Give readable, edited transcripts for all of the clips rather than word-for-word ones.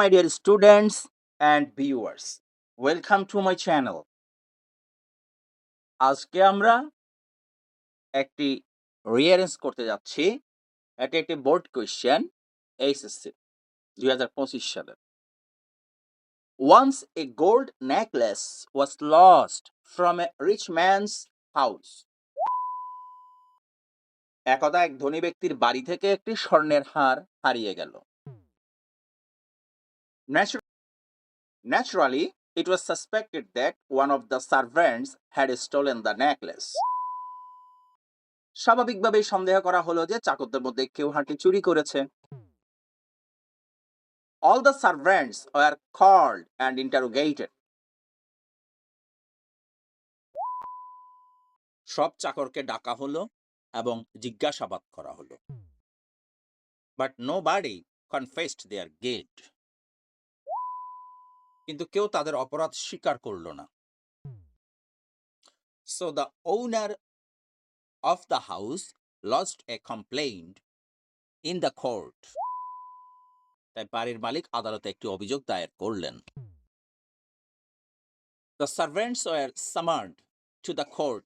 my dear students and viewers. Welcome to my channel. আজকে আমরা একটি রিয়ারেঞ্জ করতে যাচ্ছি। এটি একটি বোর্ড কোয়েশ্চেন এইচএসসি 2025 সালে। Once a gold necklace was lost from a rich man's house. একদা এক ধনী ব্যক্তির বাড়ি থেকে একটি স্বর্ণের হার হারিয়ে গেল। Naturally, it was suspected that one of the servants had stolen the necklace. স্বাভাবিকভাবেই সন্দেহ করা হলো যে চাকরদের মধ্যে কেউ হারটি চুরি করেছে। All the servants were called and interrogated. সব চাকরকে ডাকা হলো এবং জিজ্ঞাসাবাদ করা হলো। But nobody confessed their guilt. কিন্তু কেউ তাদের অপরাধ স্বীকার করলো না। So the owner of the house lodged a complaint in the court. তাই বাড়ির মালিক আদালতে একটি অভিযোগ দায়ের করলেন। The servants were summoned to the court,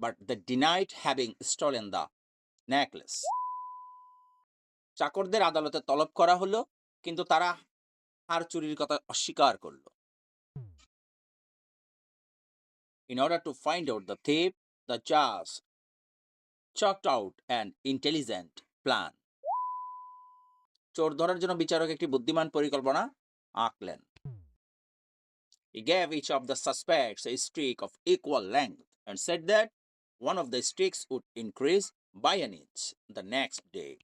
but they denied having stolen the necklace. চাকরদের আদালতে তলব করা হলো, কিন্তু তারা হার চুরির কথা অস্বীকার করলো। In order to find out the thief, the judge chalked out an intelligent plan. চোর ধরার জন্য বিচারক একটি বুদ্ধিমান পরিকল্পনা আঁকলেন। He gave each of the suspects a stick of equal length and said that one of the sticks would increase by an inch the next day.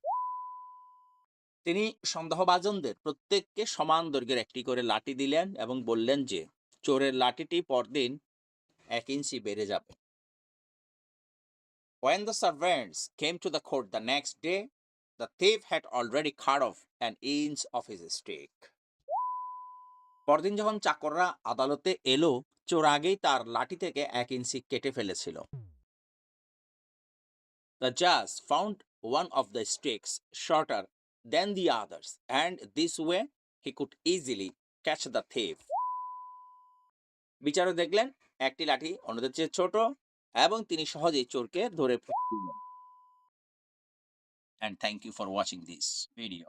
তিনি সন্দেহভাজনদের প্রত্যেককে সমান দৈর্ঘ্যের একটি করে লাঠি দিলেন এবং বললেন যে চোরের লাঠিটি পরদিন 1 ইঞ্চি বেড়ে যাবে। When the servants came to the court the next day, the thief had already cut off an inch of his stick. পরদিন যখন চাকররা আদালতে এলো, চোর আগেই তার লাঠি থেকে 1 ইঞ্চি কেটে ফেলেছিল। The judge found one of the sticks shorter than the others, and this way he could easily catch the thief. বিচারক দেখলেন একটি লাঠি অন্যদের চেয়ে ছোট এবং তিনি সহজেই চোরকে ধরে ফেললেন। And thank you for watching this video.